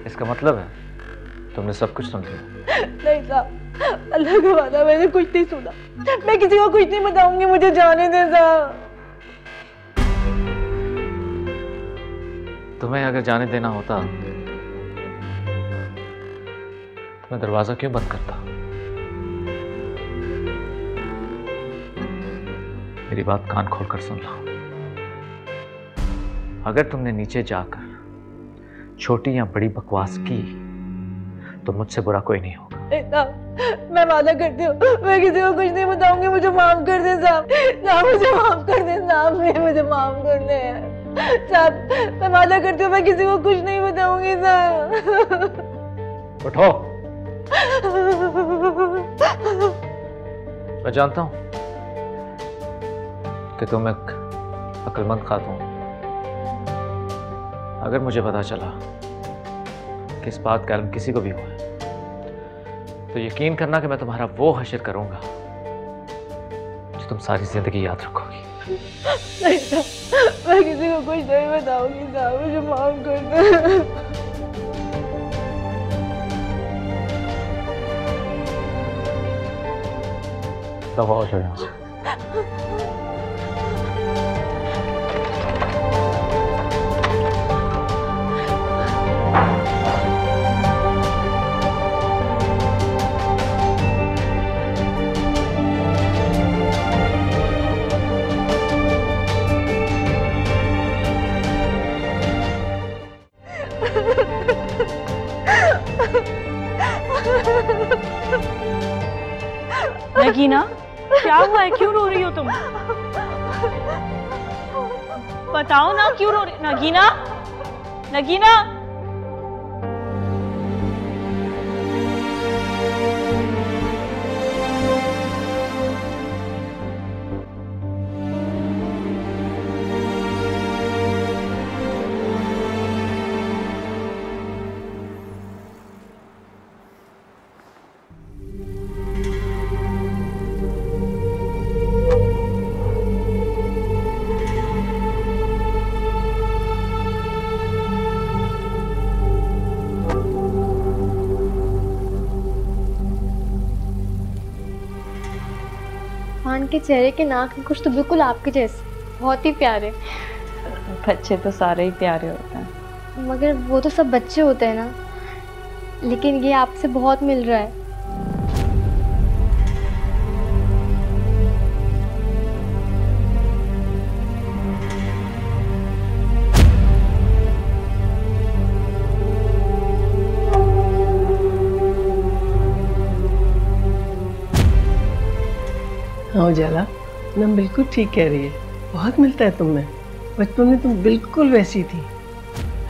इसका मतलब है तुमने सब कुछ सुन लिया? नहीं साहब, अल्लाह का वादा, मैंने कुछ नहीं सुना। मैं किसी को कुछ नहीं बताऊंगी, मुझे जाने दे साहब। तुम्हें अगर जाने देना होता तो मैं दरवाजा क्यों बंद करता? मेरी बात कान खोलकर सुन लो। अगर तुमने नीचे जाकर छोटी या बड़ी बकवास की तो मुझसे बुरा कोई नहीं होगा। साहब, मैं वादा करती हूँ, मैं किसी को कुछ नहीं बताऊंगी। मुझे माफ कर दे साहब। साहब मुझे माफ कर दे साहब, मुझे माफ कर दे साहब। मैं वादा करती हूँ, मैं किसी को कुछ नहीं बताऊंगी साहब। उठो। मैं जानता हूं कि तुम एक अक्लमंद खातून। अगर मुझे पता चला कि इस बात का इल्म किसी को भी हुआ है तो यकीन करना कि मैं तुम्हारा वो हश्र करूंगा जो तुम सारी जिंदगी याद रखोगी। नहीं साहब, मैं किसी को कुछ नहीं बताऊंगी साहब, मुझे माफ कर दे। तब आओ यहाँ से। नगीना, क्या हुआ है? क्यों रो रही हो तुम? बताओ ना, क्यों रो रही? नगीना, नगीना। खान के चेहरे के नाक में कुछ तो बिल्कुल आपके जैसे, बहुत ही प्यारे। बच्चे तो सारे ही प्यारे होते हैं। मगर वो तो सब बच्चे होते हैं ना, लेकिन ये आपसे बहुत मिल रहा है। हाँ उजाला, नम बिल्कुल ठीक कह रही है। बहुत मिलता है तुमने। बचपन में तुम बिल्कुल वैसी थी।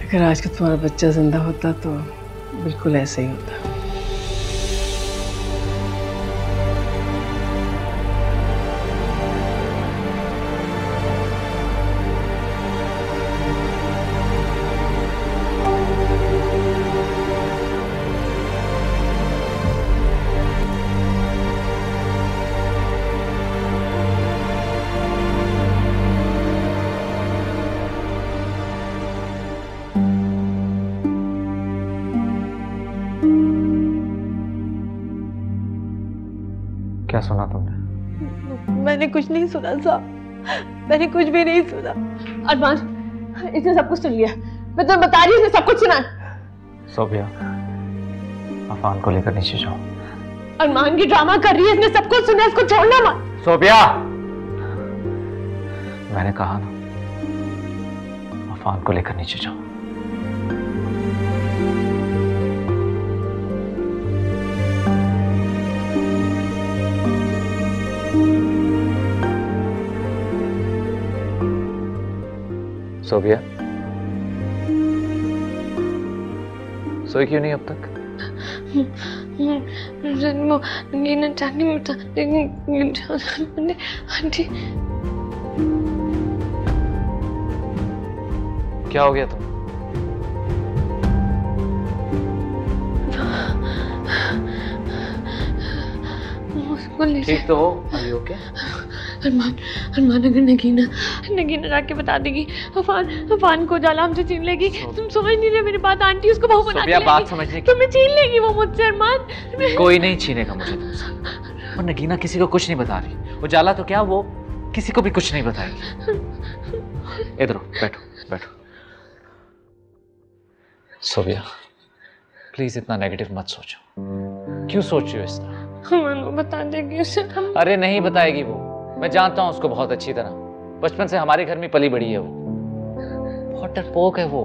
अगर आज का तुम्हारा बच्चा जिंदा होता तो बिल्कुल ऐसा ही होता। क्या सुना तुमने? मैंने कुछ नहीं सुना साहब, मैंने कुछ भी नहीं सुना। अरमान, इसने सब कुछ सुन लिया। मैं तुम्हें बता रही हूँ, इसने सब कुछ सुना। सोबिया, अफान को लेकर नीचे जाओ। अरमान की ड्रामा कर रही है, इसने सब कुछ सुना, इसको छोड़ना मत। सोबिया, मैंने कहा ना, अफान को लेकर नीचे जाओ। सोबिया, सोई क्यों नहीं अब तक? क्या हो गया तुम? उसको ले ठीक तो हो? Are you okay? अरमान अगर नगीना जाके बता देगी अफान को जाला हमसे छीन लेगी। तुम समझ नहीं रहे मेरी बात। आंटी उसको बहू बना के लेगी। बात समझने की। तुम्हें छीन लेगी वो मुझसे अरमान। कोई नहीं छीनेगा मुझे तुमसे। और नगीना किसी को कुछ नहीं बता रही। वो जाला तो क्या, वो किसी को भी कुछ नहीं बताएगी। इधर बैठो बैठो। सोबिया प्लीज इतना नेगेटिव मत सोचो। क्यों सोच रही हो इस तरह? वो बता देगी उसे। अरे नहीं बताएगी वो। मैं जानता हूं उसको बहुत अच्छी तरह। बचपन से हमारे घर में पली बड़ी है वो। बहुत डरपोक है वो।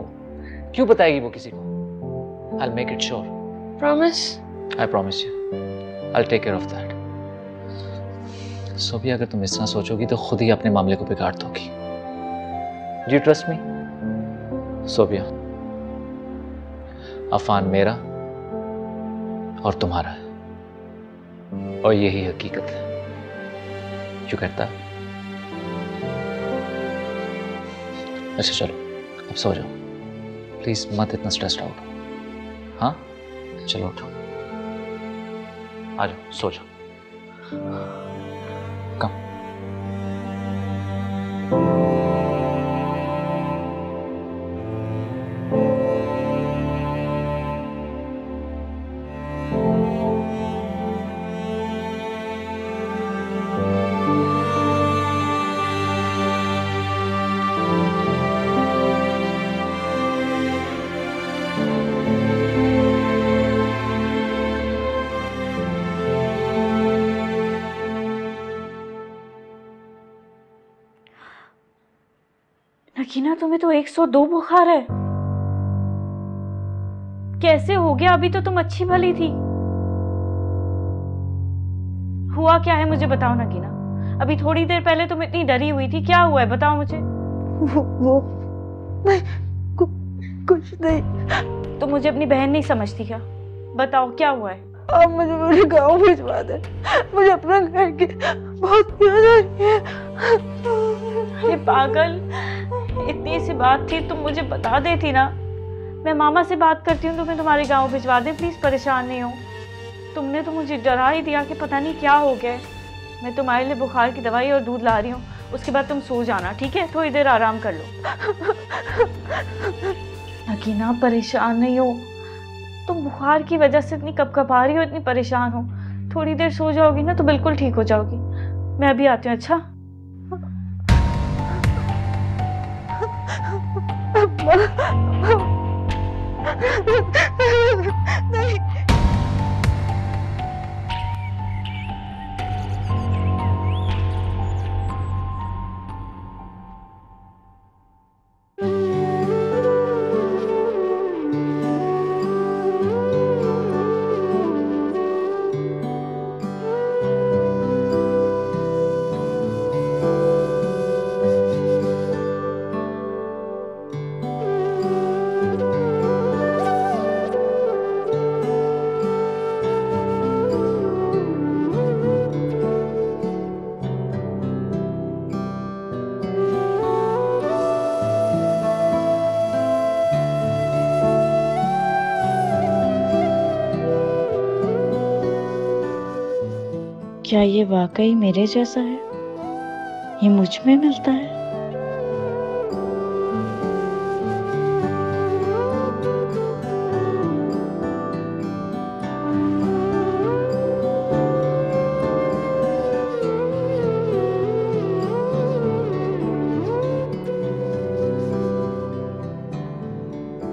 क्यों बताएगी वो किसी को? I'll make it sure. Promise? I promise you. I'll take care of that. Sobia अगर तुम इस तरह सोचोगी तो खुद ही अपने मामले को बिगाड़ दोगी। Do you trust me? Sobia, Affan मेरा और तुम्हारा है और यही हकीकत है। क्यों कहता है? अच्छा चलो अब सो जाओ प्लीज, मत इतना स्ट्रेस्ड आउट हो। हाँ चलो उठो, आ जाओ सो जाओ। कम। नगीना तुम्हें तो 102 बुखार है। कैसे हो गया? अभी तो तुम अच्छी भली थी। हुआ क्या है मुझे बताओ नगीना। अभी थोड़ी देर पहले तुम इतनी डरी हुई थी, क्या हुआ है बताओ मुझे। वो नहीं, कुछ नहीं। तुम मुझे अपनी बहन नहीं समझती क्या? बताओ क्या हुआ है। आप मुझे मेरे गाँव भिजवा दे। मुझे अपना घर की बहुत याद आ रही है। अरे पागल, इतनी सी बात थी, तुम मुझे बता देती ना। मैं मामा से बात करती हूँ, तुम्हें तुम्हारे गांव भिजवा दे प्लीज, परेशान नहीं हो। तुमने तो मुझे डरा ही दिया कि पता नहीं क्या हो गया। मैं तुम्हारे लिए बुखार की दवाई और दूध ला रही हूँ, उसके बाद तुम सो जाना, ठीक है? थोड़ी देर आराम कर लो। नगीना परेशान नहीं हो, तुम बुखार की वजह से इतनी कपकपा रही हो, इतनी परेशान हो। थोड़ी देर सो जाओगी ना तो बिल्कुल ठीक हो जाओगी। मैं अभी आती हूँ। अच्छा नहीं। क्या ये वाकई मेरे जैसा है? ये मुझ में मिलता है?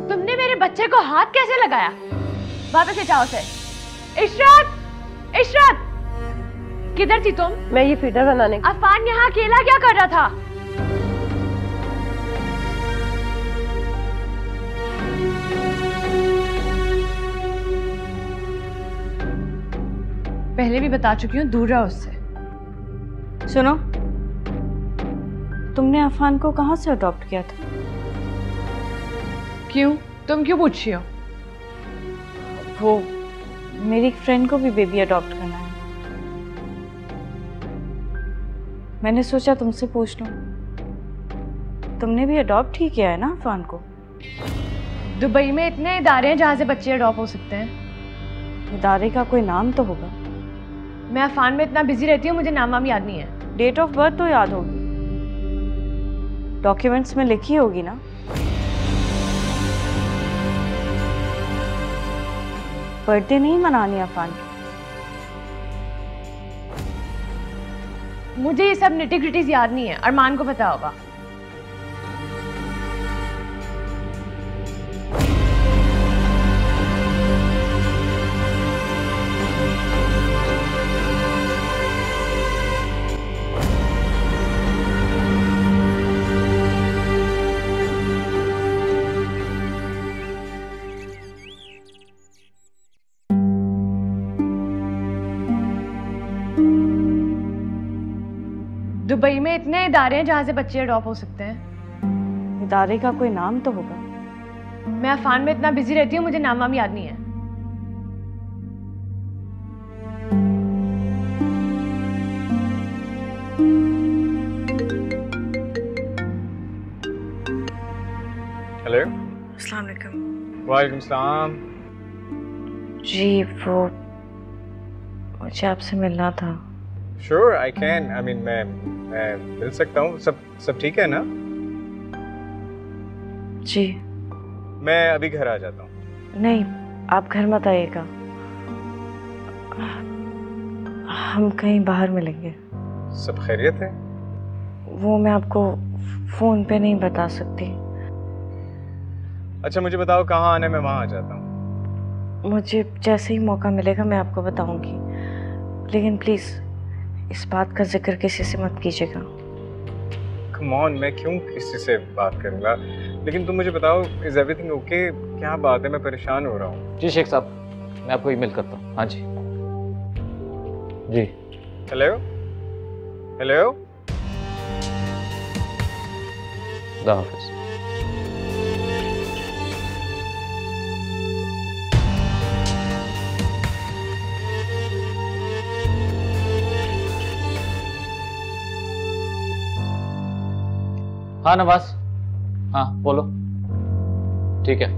तुमने मेरे बच्चे को हाथ कैसे लगाया? वापस ले जाओ उसे। इशरत, इशरत, किधर थी तुम? मैं ये फीडर बनाने। अफान यहाँ अकेला क्या कर रहा था? पहले भी बता चुकी हूँ, दूर रहो उससे। सुनो, तुमने अफान को कहाँ से अडॉप्ट किया था? क्यों? तुम क्यों पूछ रही हो? वो मेरी फ्रेंड को भी बेबी अडॉप्ट करना है। मैंने सोचा तुमसे पूछ लूं। तुमने भी अडॉप्ट ही किया है ना अफान को? दुबई में इतने इदारे हैं जहाँ से बच्चे अडॉप्ट हो सकते हैं। इदारे का कोई नाम तो होगा। मैं अफान में इतना बिजी रहती हूँ, मुझे नाम वाम याद नहीं है। डेट ऑफ बर्थ तो याद होगी, डॉक्यूमेंट्स में लिखी होगी ना। बर्थडे नहीं मनानी अफान की। मुझे ये सब निटी ग्रिटीज याद नहीं है, अरमान को पता होगा। दुबई में इतने इदारे हैं जहाँ से बच्चे अडॉप्ट हो सकते हैं। इदारे का कोई नाम तो होगा। मैं अफान में इतना बिजी रहती हूँ, मुझे नाम वाम याद नहीं है। हेलो। अस्सलाम वालेकुम। वालेकुम सलाम। जी वो मुझे आपसे मिलना था। Sure I can, I mean मैं मिल सकता हूँ। सब ठीक है ना? जी मैं अभी घर आ जाता हूँ। नहीं, आप घर मत आइएगा, हम कहीं बाहर मिलेंगे। सब खैरियत है? वो मैं आपको फोन पे नहीं बता सकती। अच्छा मुझे बताओ कहाँ आना है, मैं वहाँ आ जाता हूँ। मुझे जैसे ही मौका मिलेगा मैं आपको बताऊंगी, लेकिन प्लीज़ इस बात का जिक्र किसी से मत कीजिएगा। कम ऑन, मैं क्यों किसी से बात करूँगा? लेकिन तुम मुझे बताओ, इज एवरीथिंग ओके? क्या बात है, मैं परेशान हो रहा हूँ। जी शेख साहब, मैं आपको ईमेल करता हूँ। हाँ जी जी। Hello hello. खुदा हाफिज़। हाँ नवाज, हाँ बोलो। ठीक है।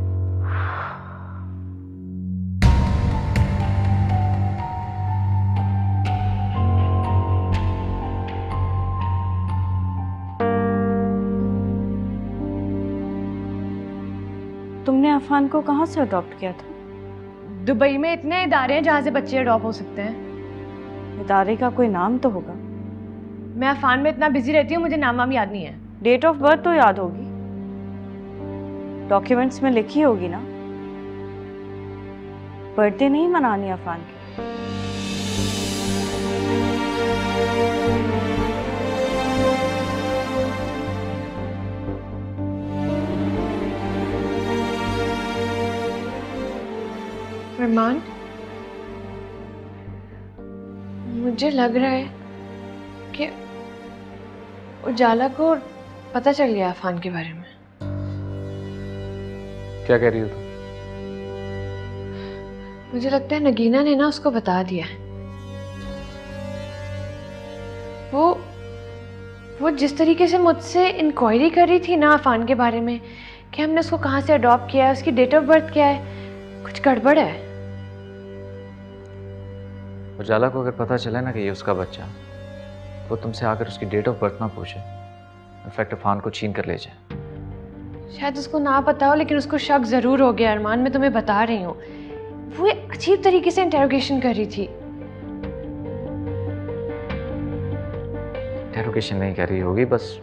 तुमने अफान को कहाँ से अडॉप्ट किया था? दुबई में इतने इदारे हैं जहाँ से बच्चे अडॉप्ट हो सकते हैं। इदारे का कोई नाम तो होगा। मैं अफान में इतना बिजी रहती हूँ, मुझे नाम वाम याद नहीं है। डेट ऑफ बर्थ तो याद होगी, डॉक्यूमेंट्स में लिखी होगी ना। बर्थडे नहीं मनानी अफान की। अरमान, मुझे लग रहा है कि उजाला को पता चल गया अफान के बारे में। क्या कह रही हो तुम? मुझे लगता है नगीना ने ना उसको बता दिया है। वो जिस तरीके से मुझसे इंक्वायरी कर रही थी ना अफान के बारे में कि हमने उसको कहाँ से अडॉप्ट किया है, उसकी डेट ऑफ बर्थ क्या है, कुछ गड़बड़ है। उजाला को अगर पता चले ना कि ये उसका बच्चा, तो तुमसे आकर उसकी डेट ऑफ बर्थ ना पूछे, इनफैक्ट अफान को छीन कर ले जाए। शायद उसको ना पता हो, लेकिन उसको शक जरूर हो गया अरमान, मैं तुम्हें बता रही हूँ। वो एक अजीब तरीके से इंटेरोगेशन कर रही थी। इंटेरोगेशन नहीं कर रही होगी, बस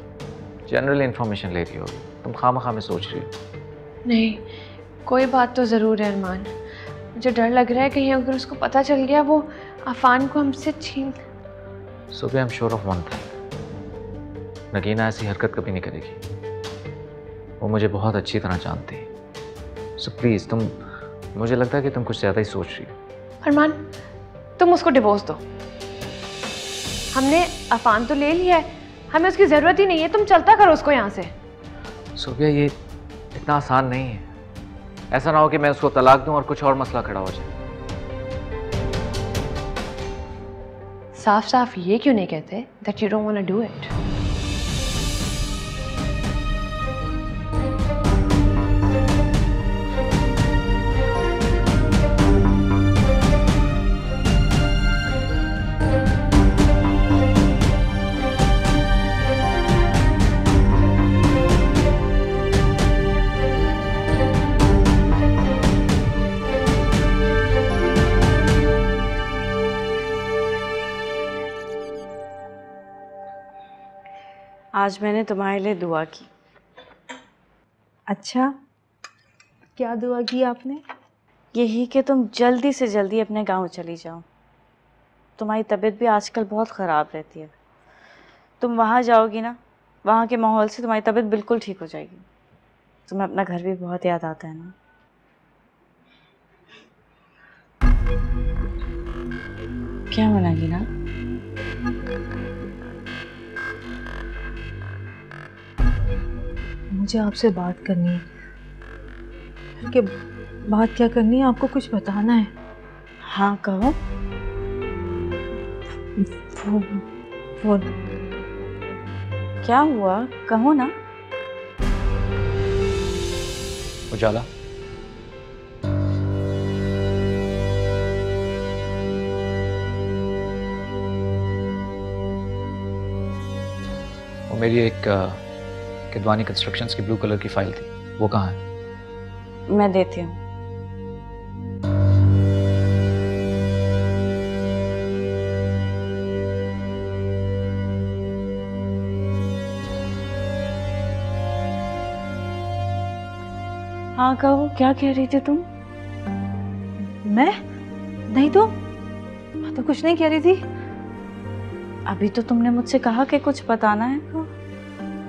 जनरल इंफॉर्मेशन ले रही होगी। तुम खामखा में सोच रही हो। नहीं, कोई बात तो ज़रूर है अरमान। मुझे डर लग रहा है कहीं अगर उसको पता चल गया वो अफान को हमसे छीन। So be I am sure of one thing, Nagina ऐसी हरकत कभी नहीं करेगी। वो मुझे बहुत अच्छी तरह जानती है। सो प्लीज़ तुम, मुझे लगता है कि तुम कुछ ज़्यादा ही सोच रही हो। अरमान, तुम उसको डिवोर्स दो। हमने अफान तो ले लिया है, हमें उसकी ज़रूरत ही नहीं है। तुम चलता करो उसको यहाँ से। सोफिया, ये इतना आसान नहीं है। ऐसा ना हो कि मैं उसको तलाक दूं और कुछ और मसला खड़ा हो जाए। साफ साफ ये क्यों नहीं कहते that you don't want to do it? आज मैंने तुम्हारे लिए दुआ की। अच्छा, क्या दुआ की आपने? यही कि तुम जल्दी से जल्दी अपने गांव चली जाओ। तुम्हारी तबीयत भी आजकल बहुत ख़राब रहती है। तुम वहाँ जाओगी ना, वहाँ के माहौल से तुम्हारी तबीयत बिल्कुल ठीक हो जाएगी। तुम्हें अपना घर भी बहुत याद आता है ना। क्या मनागी ना? मुझे आपसे बात करनी है। कि बात क्या करनी है? आपको कुछ बताना है। हाँ कहो। वो क्या हुआ, कहो ना। उजाला, वो मेरी एक किदवानी कंस्ट्रक्शंस की ब्लू कलर की फाइल थी, वो कहाँ है? मैं देती हूँ। हाँ कहो, क्या कह रही थी तुम? मैं नहीं तो, मैं तो कुछ नहीं कह रही थी। अभी तो तुमने मुझसे कहा कि कुछ बताना है।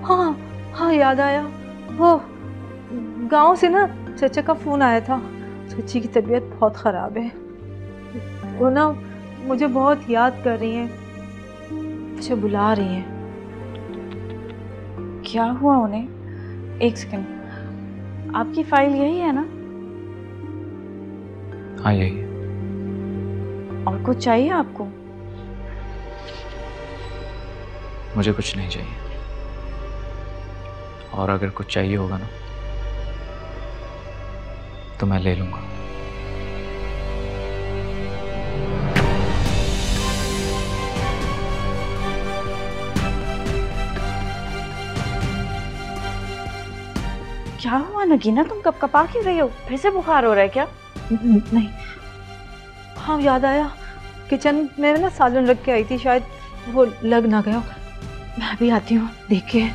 हाँ हाँ, याद आया। वो गांव से ना चाचा का फोन आया था। चाची की तबीयत बहुत ख़राब है। वो ना मुझे बहुत याद कर रही हैं, मुझे बुला रही हैं। क्या हुआ उन्हें? एक सेकंड, आपकी फाइल यही है ना? हाँ यही है। और कुछ चाहिए आपको? मुझे कुछ नहीं चाहिए, और अगर कुछ चाहिए होगा ना तो मैं ले लूंगा। क्या हुआ नगीना, तुम कपकपा क्यों रही हो? फिर से बुखार हो रहा है क्या? नहीं, हाँ याद आया, किचन में ना सालन रख के आई थी, शायद वो लग ना गया। मैं भी आती हूँ देख के।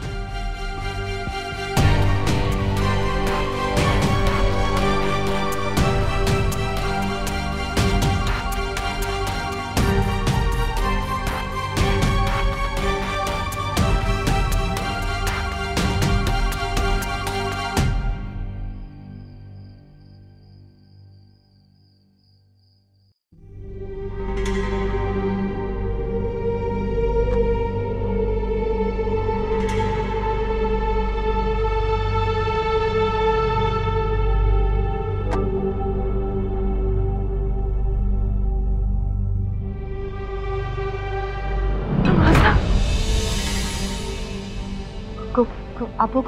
आपको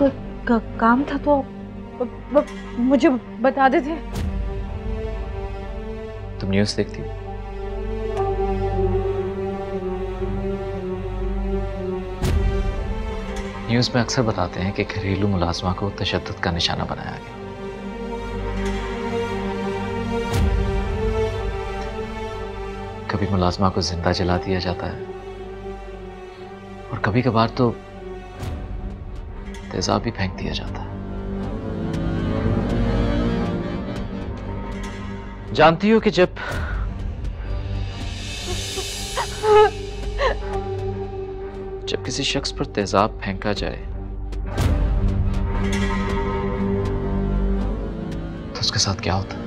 काम था तो मुझे बता देते। तुम न्यूज़ देखती हो? न्यूज़ में अक्सर बताते हैं कि घरेलू मुलाजमा को तशद्दुद का निशाना बनाया गया। कभी मुलाजमा को जिंदा जला दिया जाता है, और कभी कभार तो तेजाब भी फेंक दिया जाता है। जानती हो कि जब किसी शख्स पर तेजाब फेंका जाए तो उसके साथ क्या होता है?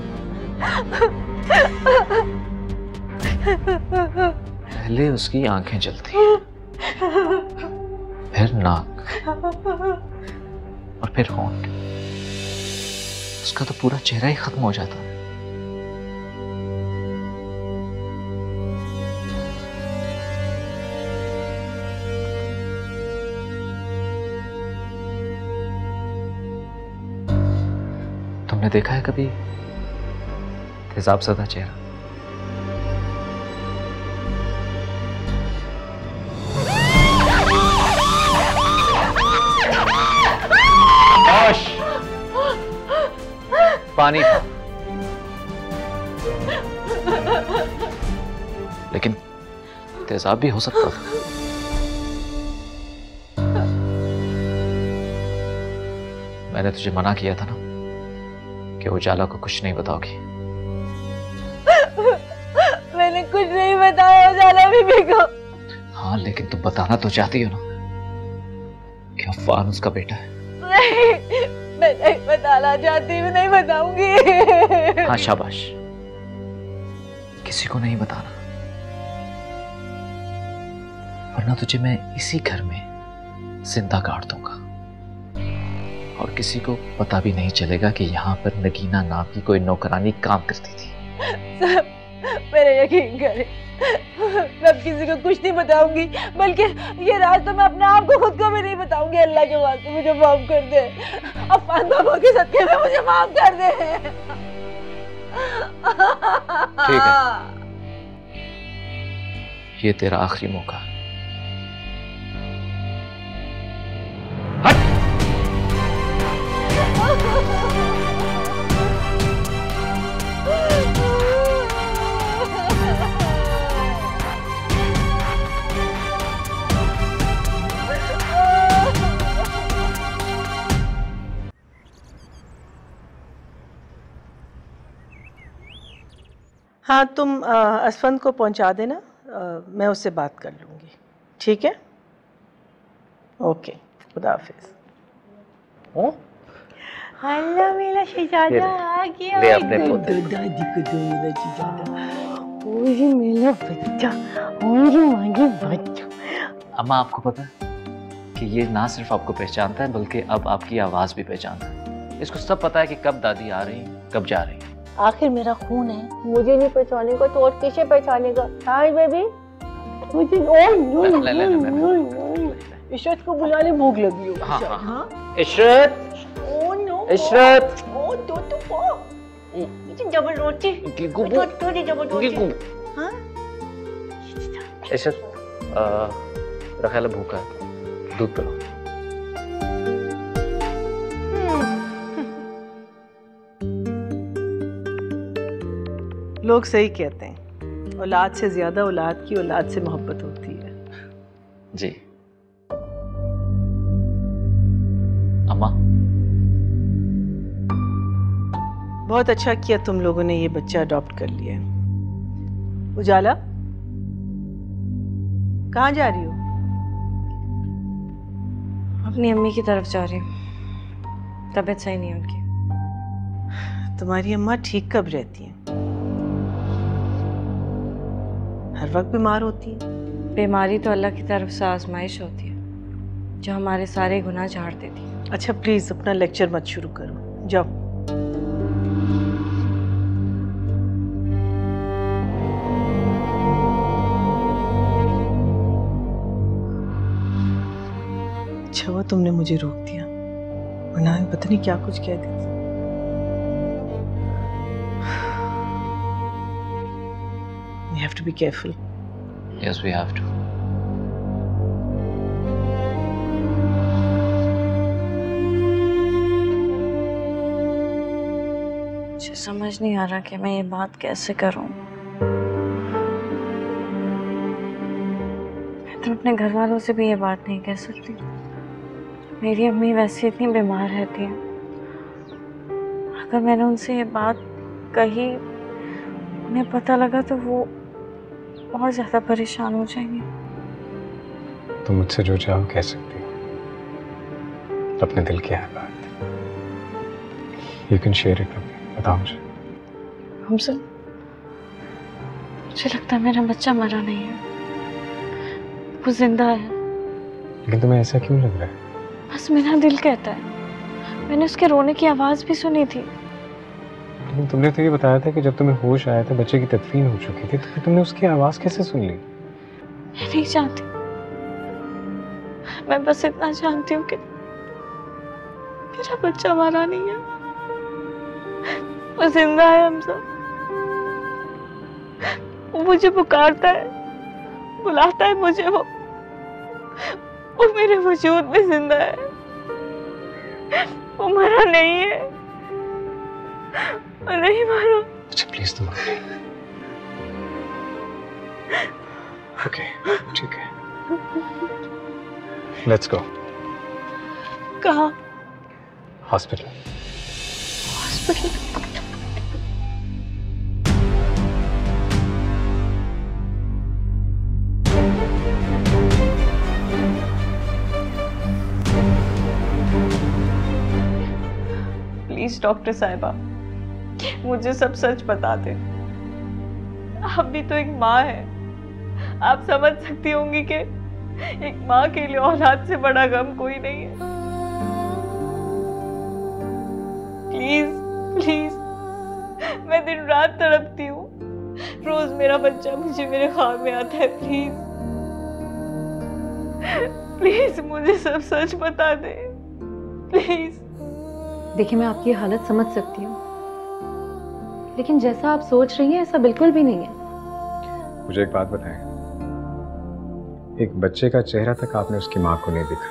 पहले उसकी आंखें जलती, फिर नाक, और फिर होंठ। उसका तो पूरा चेहरा ही खत्म हो जाता है। तुमने देखा है कभी तेजाब ज़दा चेहरा? पानी था, लेकिन तेजाब भी हो सकता था। मैंने तुझे मना किया था ना कि उजाला को कुछ नहीं बताओगी। मैंने कुछ नहीं बताया उजाला बीबी को। हाँ, लेकिन तुम बताना तो चाहती हो ना कि अफवान उसका बेटा है। नहीं, मैं नहीं बताना चाहती, मैं नहीं बताऊंगी। हाँ शाबाश, किसी को नहीं बताना, वरना तुझे मैं इसी घर में जिंदा काट दूंगा और किसी को पता भी नहीं चलेगा कि यहाँ पर नगीना नाम की कोई नौकरानी काम करती थी। सब मेरे यकीन करें, मैं अब किसी को कुछ नहीं बताऊंगी, बल्कि ये राज तो मैं अपने आप को खुद को भी नहीं बताऊंगी। अल्लाह के वास्ते मुझे माफ कर दे, अफान बाबा के सदके में मुझे माफ कर दे। ठीक है, ये तेरा आखिरी मौका है। हाँ, तुम असफंद को पहुंचा देना, मैं उससे बात कर लूँगी। ठीक है, ओके, खुदा हाफिज। अल्लाह मेरा शहजादा आ गया। ले अपने पोते। दादी को दो मेरा शहजादा। ओए मेरा बच्चा, ओए मांगे बच्चा। अम्मा, आपको पता है कि ये ना सिर्फ आपको पहचानता है बल्कि अब आपकी आवाज भी पहचानता है। इसको सब पता है कि कब दादी आ रही है, कब जा रही है। आखिर मेरा खून है, मुझे नहीं पहचानेगा तो और किसे पहचानेगा? हाय बेबी, मुझे इशरत को बुला ले, भूख लगी हो। हाँ हाँ हाँ, इशरत, इशरत, ओ तो मुझे डबल रोटी, थोड़ी डबल रोटी। हाँ इशरत, रखेला भूखा है, दूध पिलाओ। लोग सही कहते हैं, औलाद से ज्यादा औलाद की औलाद से मोहब्बत होती है। जी अम्मा, बहुत अच्छा किया तुम लोगों ने ये बच्चा अडॉप्ट कर लिया। उजाला, कहाँ जा रही हो? अपनी अम्मी की तरफ जा रही हूँ, तबीयत सही नहीं है उनकी। तुम्हारी अम्मा ठीक कब रहती हैं? हर वक्त बीमार होती है? बीमारी तो अल्लाह की तरफ से आजमाइश होती है जो हमारे सारे गुनाह झाड़ देती है। अच्छा प्लीज अपना लेक्चर मत शुरू करो, जाओ। अच्छा हुआ तुमने मुझे रोक दिया, वरना मैं पता नहीं क्या कुछ कह देती। We have to be careful. Yes, we have to. मुझे समझ नहीं आ रहा कि मैं ये बात कैसे करूं। मैं तो अपने घर वालों से भी ये बात नहीं कह सकती। मेरी अम्मी वैसे इतनी बीमार रहती है, अगर मैंने उनसे ये बात कही, उन्हें पता लगा तो वो और ज्यादा परेशान हो जाएंगे। तुम मुझसे जो चाहो कह सकती हो, अपने दिल की है बात। You can share it with me. बताओ मुझे। हमसे मुझे लगता है मेरा बच्चा मरा नहीं है, वो जिंदा है। लेकिन तुम्हें ऐसा क्यों लग रहा है? बस मेरा दिल कहता है। मैंने उसके रोने की आवाज भी सुनी थी। लेकिन तुमने तो ये बताया था कि जब तुम्हें होश आया था बच्चे की तदफीन हो चुकी थी, तो फिर तुमने उसकी आवाज कैसे सुन ली? मैं नहीं जानती, मैं बस इतना जानती हूँ कि मेरा बच्चा मरा नहीं है, वो जिंदा है। हमजा, वो मुझे पुकारता है, बुलाता है मुझे, वो मेरे वजूद में जिंदा है, वो मरा नहीं है, वो नहीं मरा। अच्छा प्लीज तुम ओके, ठीक है, लेट्स गो। कहाँ? हॉस्पिटल। प्लीज डॉक्टर साहिबा, मुझे सब सच बता दे। आप भी तो एक माँ है, आप समझ सकती होंगी कि एक माँ के लिए औलाद से बड़ा गम कोई नहीं है। प्लीज प्लीज, मैं दिन रात तड़पती हूँ, रोज मेरा बच्चा मुझे मेरे ख्वाब में आता है। प्लीज प्लीज मुझे सब सच बता दे, प्लीज। देखिए, मैं आपकी हालत समझ सकती हूँ, लेकिन जैसा आप सोच रही हैं ऐसा बिल्कुल भी नहीं है। मुझे एक बात बताएं, एक बच्चे का चेहरा तक आपने उसकी माँ को नहीं दिखा।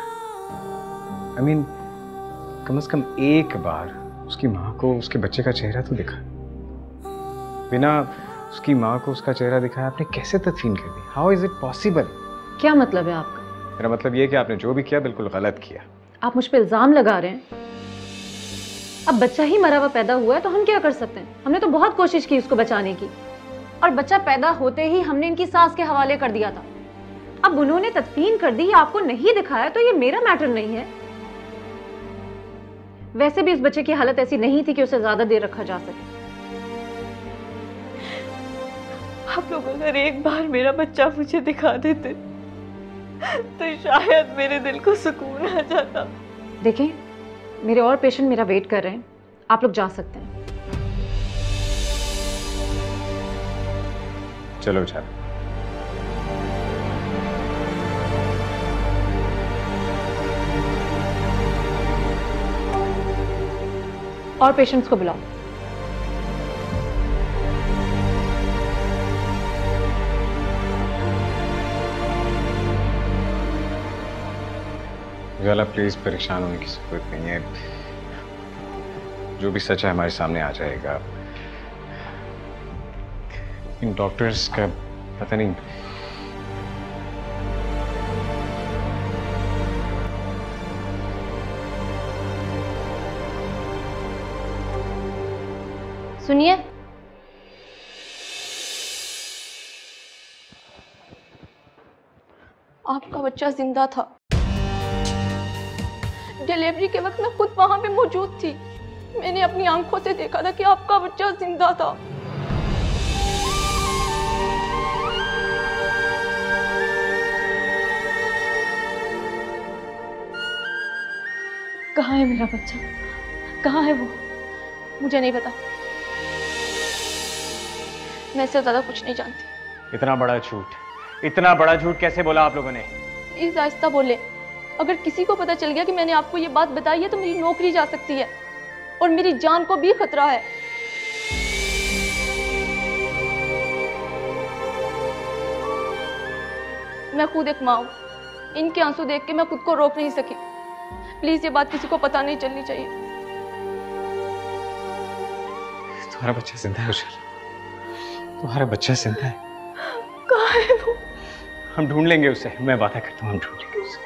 I mean, कम से कम एक बार उसकी माँ को उसके बच्चे का चेहरा तो दिखा। बिना उसकी माँ को उसका चेहरा दिखाया आपने कैसे तदफीन कर दी? How is it possible? क्या मतलब है आपका? मेरा मतलब ये कि आपने जो भी किया बिल्कुल गलत किया। आप मुझ पे इल्जाम लगा रहे हैं। अब बच्चा ही मरा हुआ पैदा हुआ है तो हम क्या कर सकते हैं? हमने तो बहुत कोशिश की उसको बचाने की, और बच्चा पैदा होते ही हमने इनकी सास के हवाले कर दिया था। अब उन्होंने तदफीन कर दी, आपको नहीं दिखाया, तो ये मेरा मैटर नहीं है। वैसे भी इस बच्चे की हालत ऐसी नहीं थी कि उसे ज्यादा देर रखा जा सके। आप लोग अगर एक बार मेरा बच्चा मुझे दिखा देते तो शायद मेरे दिल को सुकून आ जाता। देखिए, मेरे और पेशेंट मेरा वेट कर रहे हैं, आप लोग जा सकते हैं। चलो चलो। और पेशेंट्स को बुलाओ। ज़ाला प्लीज परेशान होने की जरूरत नहीं है। जो भी सच है हमारे सामने आ जाएगा। इन डॉक्टर्स का पता नहीं। सुनिए, आपका बच्चा जिंदा था। डिलीवरी के वक्त मैं खुद वहां पे मौजूद थी। मैंने अपनी आंखों से देखा था कि आपका बच्चा जिंदा था। कहाँ है मेरा बच्चा? कहाँ है वो? मुझे नहीं पता, मैं इससे ज्यादा कुछ नहीं जानती। इतना बड़ा झूठ, इतना बड़ा झूठ कैसे बोला आप लोगों ने? प्लीज आहिस्ता बोले। अगर किसी को पता चल गया कि मैंने आपको ये बात बताई है तो मेरी नौकरी जा सकती है और मेरी जान को भी खतरा है। मैं खुद एक माँ हूँ, इनके आंसू देख के मैं खुद को रोक नहीं सकी। प्लीज ये बात किसी को पता नहीं चलनी चाहिए। तुम्हारा बच्चा जिंदा है उशल, तुम्हारा बच्चा जिंदा है। कहाँ है वो? हम ढूंढ लेंगे उसे, मैं वादा करता हूँ हम ढूंढ लेंगे उसे।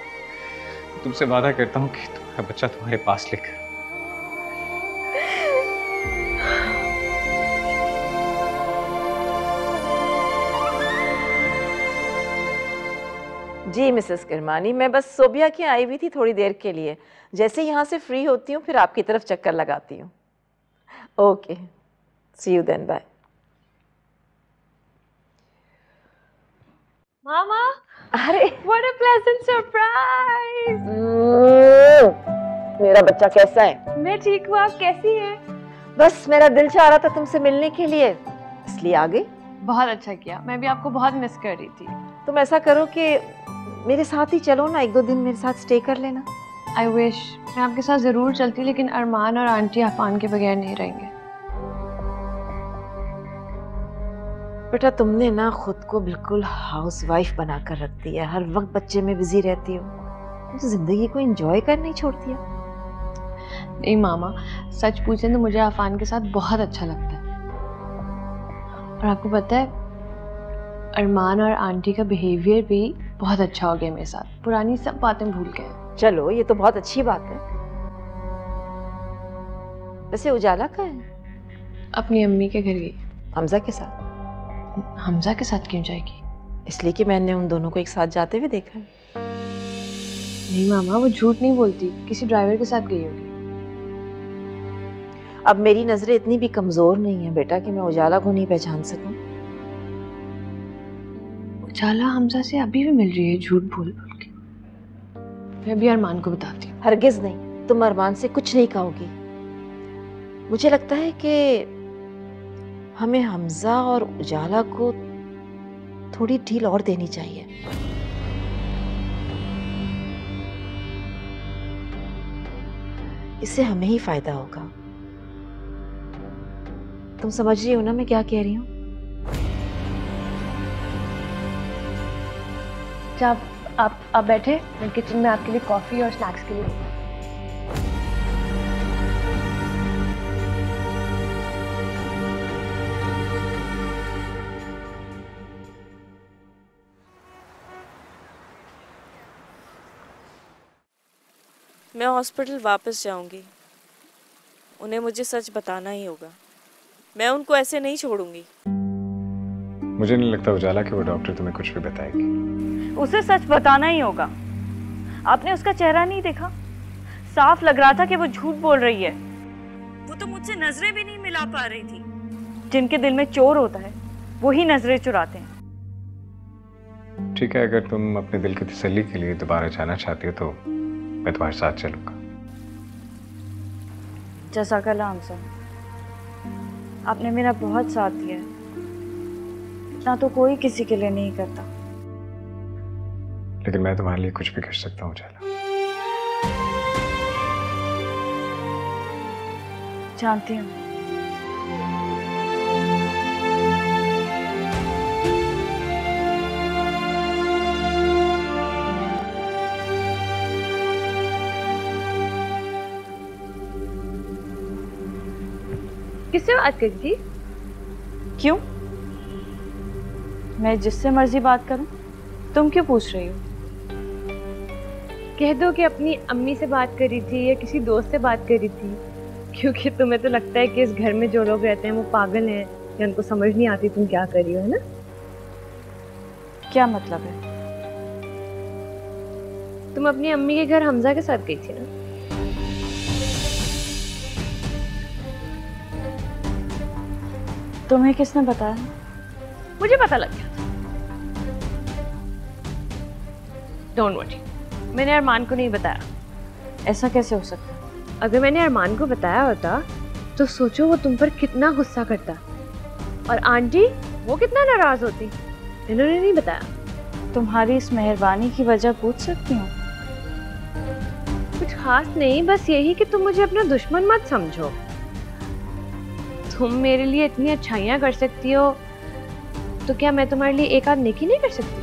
तुमसे वादा करता हूँ कि तुम्हारा बच्चा तुम्हारे पास लेकर। जी मिसेस किरमानी, मैं बस सोबिया के आई हुई थी थोड़ी देर के लिए। जैसे यहाँ से फ्री होती हूँ फिर आपकी तरफ चक्कर लगाती हूँ। Okay, see you then, bye. मामा, अरे व्हाट अ प्लेजेंट सरप्राइज। मेरा बच्चा कैसा है? मैं ठीक हूँ, आप कैसी हैं? बस मेरा दिल चाह रहा था तुमसे मिलने के लिए, इसलिए आ गई। बहुत अच्छा किया, मैं भी आपको बहुत मिस कर रही थी। तुम ऐसा करो कि मेरे साथ ही चलो ना, एक दो दिन मेरे साथ स्टे कर लेना। आई विश मैं आपके साथ जरूर चलती, लेकिन अरमान और आंटी अफान के बगैर नहीं रहेंगे। बेटा तुमने ना खुद को बिल्कुल हाउसवाइफ बनाकर रख दिया, हर वक्त बच्चे में बिजी रहती हो, तो जिंदगी को एंजॉय कर नहीं छोड़ती है। नहीं मामा, सच पूछें तो मुझे अफान के साथ बहुत अच्छा लगता है। और आपको पता है, अरमान और आंटी का बिहेवियर भी बहुत अच्छा हो गया मेरे साथ। पुरानी सब बातें भूल गए। चलो ये तो बहुत अच्छी बात है। वैसे उजाला का है? अपनी अम्मी के घर गई। हमजा के साथ? हमजा के साथ क्यों जाएगी? इसलिए कि मैंने उन दोनों को एक साथ जाते हुए देखा है। नहीं मामा, वो झूठ नहीं बोलती, किसी ड्राइवर के साथ गई होगी। अब मेरी नजरें इतनी भी कमजोर नहीं है बेटा कि मैं उजाला को नहीं पहचान सकूं। उजाला हमजा से अभी भी मिल रही है झूठ बोल बोल के। मैं भी अरमान को बताती हूँ। हरगिज नहीं, तुम अरमान से कुछ नहीं कहोगी। मुझे लगता है कि हमें हमजा और उजाला को थोड़ी ढील और देनी चाहिए। इससे हमें ही फायदा होगा। तुम समझ रही हो ना मैं क्या कह रही हूँ? आप बैठे, मैं किचन में आपके लिए कॉफी और स्नैक्स के लिए। मैं हॉस्पिटल वापस जाऊंगी। उन्हें मुझे सच बताना ही होगा। मैं उनको ऐसे नहीं छोड़ूंगी। मुझे नहीं लगता उजाला कि वो डॉक्टर तुम्हें कुछ भी बताएगी। उसे सच बताना ही होगा। आपने उसका चेहरा नहीं देखा? साफ लग रहा था कि वो झूठ बोल रही है। वो तो मुझसे नजरें भी नहीं मिला पा रही थी। जिनके दिल में चोर होता है वो ही नजरें चुराते हैं। ठीक है, अगर तुम अपने दिल की तसल्ली के लिए दोबारा जाना चाहती हो तो मैं तुम्हारे साथ चलूंगा। जज़ाकल्लाह हमजा, आपने मेरा बहुत साथ दिया है। इतना तो कोई किसी के लिए नहीं करता। लेकिन मैं तुम्हारे लिए कुछ भी कर सकता हूँ उजाला। जानती हूँ। किससे बात करी थी? क्यों? मैं जिससे मर्जी बात करूं, तुम क्यों पूछ रही हो? कह दो कि अपनी अम्मी से बात करी थी या किसी दोस्त से बात करी थी, क्योंकि तुम्हें तो लगता है कि इस घर में जो लोग रहते हैं वो पागल हैं या उनको समझ नहीं आती तुम क्या कर रही हो, है ना? क्या मतलब है? तुम अपनी अम्मी के घर हमजा के साथ गई थी ना? तुम्हें किसने बताया? मुझे पता लग गया था। डोंट वरी, मैंने अरमान को नहीं बताया। ऐसा कैसे हो सकता है? अगर मैंने अरमान को बताया होता तो सोचो वो तुम पर कितना गुस्सा करता, और आंटी वो कितना नाराज होती। इन्होंने नहीं बताया। तुम्हारी इस मेहरबानी की वजह पूछ सकती हूँ? कुछ खास नहीं, बस यही कि तुम मुझे अपना दुश्मन मत समझो। तुम मेरे लिए इतनी अच्छाइयाँ कर सकती हो तो क्या मैं तुम्हारे लिए एक आध नेकी नहीं कर सकती?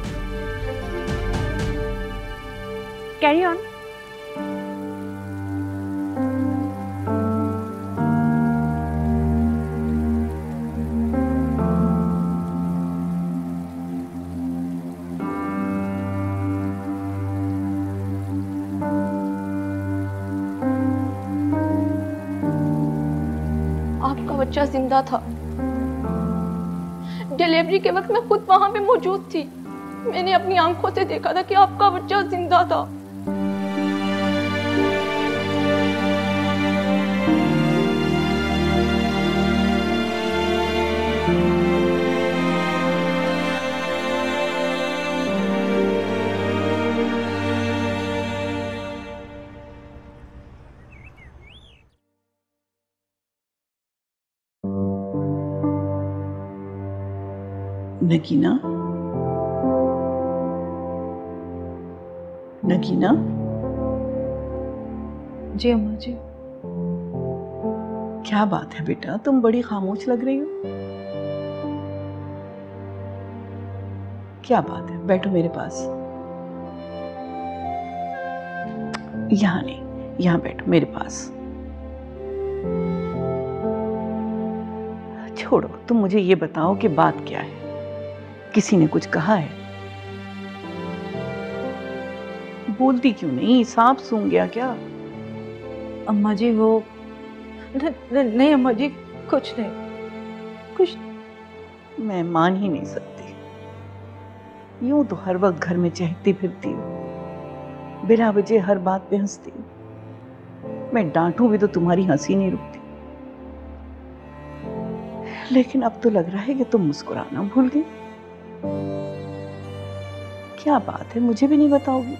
Carry on. आपका बच्चा जिंदा था। डिलीवरी के वक्त मैं खुद वहां पे मौजूद थी। मैंने अपनी आंखों से देखा था कि आपका बच्चा जिंदा था। नगीना, नगीना। जी अम्मा जी। क्या बात है बेटा, तुम बड़ी खामोश लग रही हो। क्या बात है? बैठो मेरे पास। यहाँ नहीं, यहाँ बैठो मेरे पास। छोड़ो, तुम मुझे ये बताओ कि बात क्या है। किसी ने कुछ कहा है? बोलती क्यों नहीं? सांप सूंघ गया क्या? अम्मा जी वो नहीं अम्मा जी, कुछ नहीं, कुछ नहीं। मैं मान ही नहीं सकती। यूं तो हर वक्त घर में चहकती फिरती हूँ, बिना वजह हर बात पे हंसती हूँ। मैं डांटूं भी तो तुम्हारी हंसी नहीं रुकती। लेकिन अब तो लग रहा है कि तुम मुस्कुराना भूल गई। क्या बात है, मुझे भी नहीं बताओगी?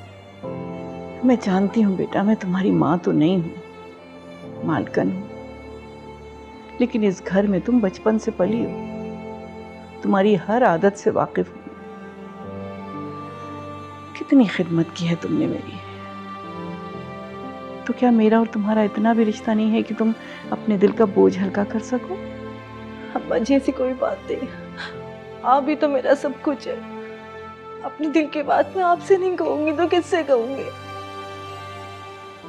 मैं जानती हूँ बेटा, मैं तुम्हारी माँ तो नहीं हूँ, मालकन हूँ, लेकिन इस घर में तुम बचपन से पली हो, तुम्हारी हर आदत से वाकिफ हूँ। कितनी खिदमत की है तुमने मेरी। तो क्या मेरा और तुम्हारा इतना भी रिश्ता नहीं है कि तुम अपने दिल का बोझ हल्का कर सको? अम्मा जी ऐसी कोई बात नहीं, आप भी तो मेरा सब कुछ है। अपने दिल की बात मैं आपसे नहीं कहूंगी तो किससे कहूंगी?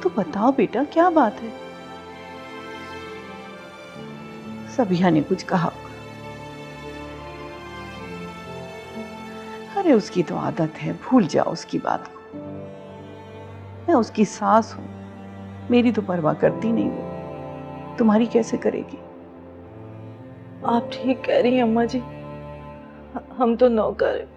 तो बताओ बेटा, क्या बात है? सबिया ने कुछ कहा? अरे उसकी तो आदत है, भूल जाओ उसकी बात को। मैं उसकी सास हूं, मेरी तो परवाह करती नहीं वो, तुम्हारी कैसे करेगी? आप ठीक कह रही हैं अम्मा जी, हम तो नौकर हैं।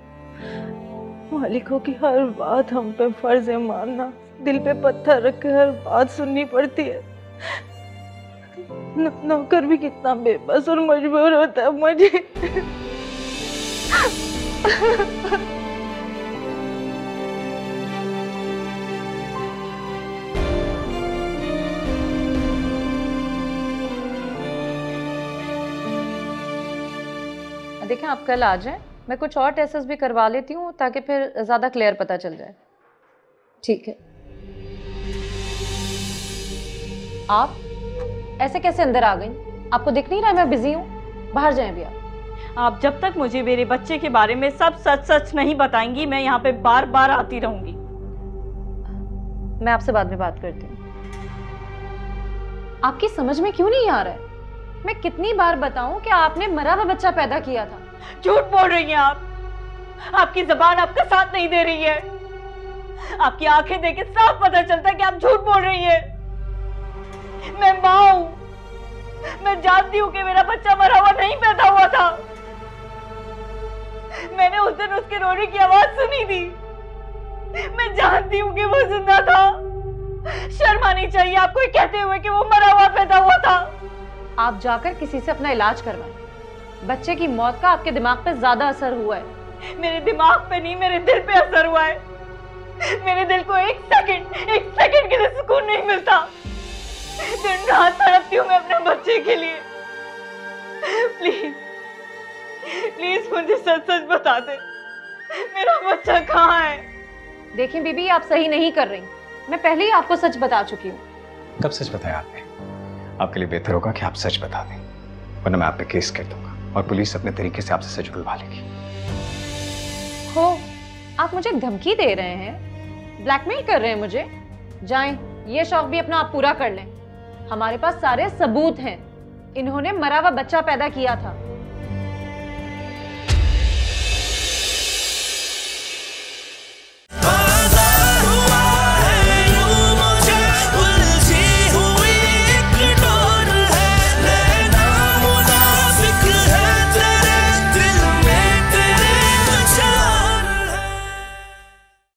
मालिकों की हर बात हम पे फर्ज है मानना, दिल पे पत्थर रख कर हर बात सुननी पड़ती है। नौकर भी कितना बेबस और मजबूर होता है अम्मा जी। देखें, आप कल आ जाएं, मैं कुछ और टेस्ट भी करवा लेती हूँ ताकि फिर ज़्यादा क्लियर पता चल जाए। ठीक है। आप ऐसे कैसे अंदर आ गई? आपको दिख नहीं रहा मैं बिजी हूँ? बाहर जाएं अभी आप जब तक मुझे मेरे बच्चे के बारे में सब सच सच नहीं बताएंगी, मैं यहाँ पे बार बार आती रहूंगी। मैं आपसे बाद में बात करती हूँ। आपकी समझ में क्यों नहीं आ रहा है? मैं कितनी बार बताऊं कि आपने मरा हुआ बच्चा पैदा किया था? झूठ बोल रही हैं आप। आपकी जबान आपका साथ नहीं दे रही है। आपकी आंखें देख के साफ पता चलता है कि आप झूठ बोल रही हैं। मैं माँ हूं, मैं जानती हूं कि मेरा बच्चा मरा हुआ नहीं पैदा हुआ था। मैंने उस दिन उसके रोने की आवाज सुनी थी। मैं जानती हूं कि वो जिंदा था। शर्म आनी चाहिए आपको ये कहते हुए कि वो मरा हुआ पैदा हुआ था। आप जाकर किसी से अपना इलाज करवाएं। बच्चे की मौत का आपके दिमाग पे ज्यादा असर हुआ है। मेरे दिमाग पे नहीं, मेरे दिल पे असर हुआ है। मेरे दिल को एक सेकंड के लिए सुकून नहीं मिलता। दिन रात तड़पती हूँ मैं अपने बच्चे के लिए। प्लीज मुझे सच सच बता दे, मेरा बच्चा कहाँ है? देखिए बीबी, आप सही नहीं कर रही। मैं पहले ही आपको सच बता चुकी हूँ। कब सच बताया आपने? आपके लिए बेहतर होगा कि आप सच बता दें, वरना मैं आप पे केस कर दूंगा और पुलिस अपने तरीके से आपसे सच उगलवा लेगी। हो, आप मुझे धमकी दे रहे हैं, ब्लैकमेल कर रहे हैं मुझे? जाएं, ये शौक भी अपना आप पूरा कर लें। हमारे पास सारे सबूत हैं। इन्होंने मरा हुआ बच्चा पैदा किया था।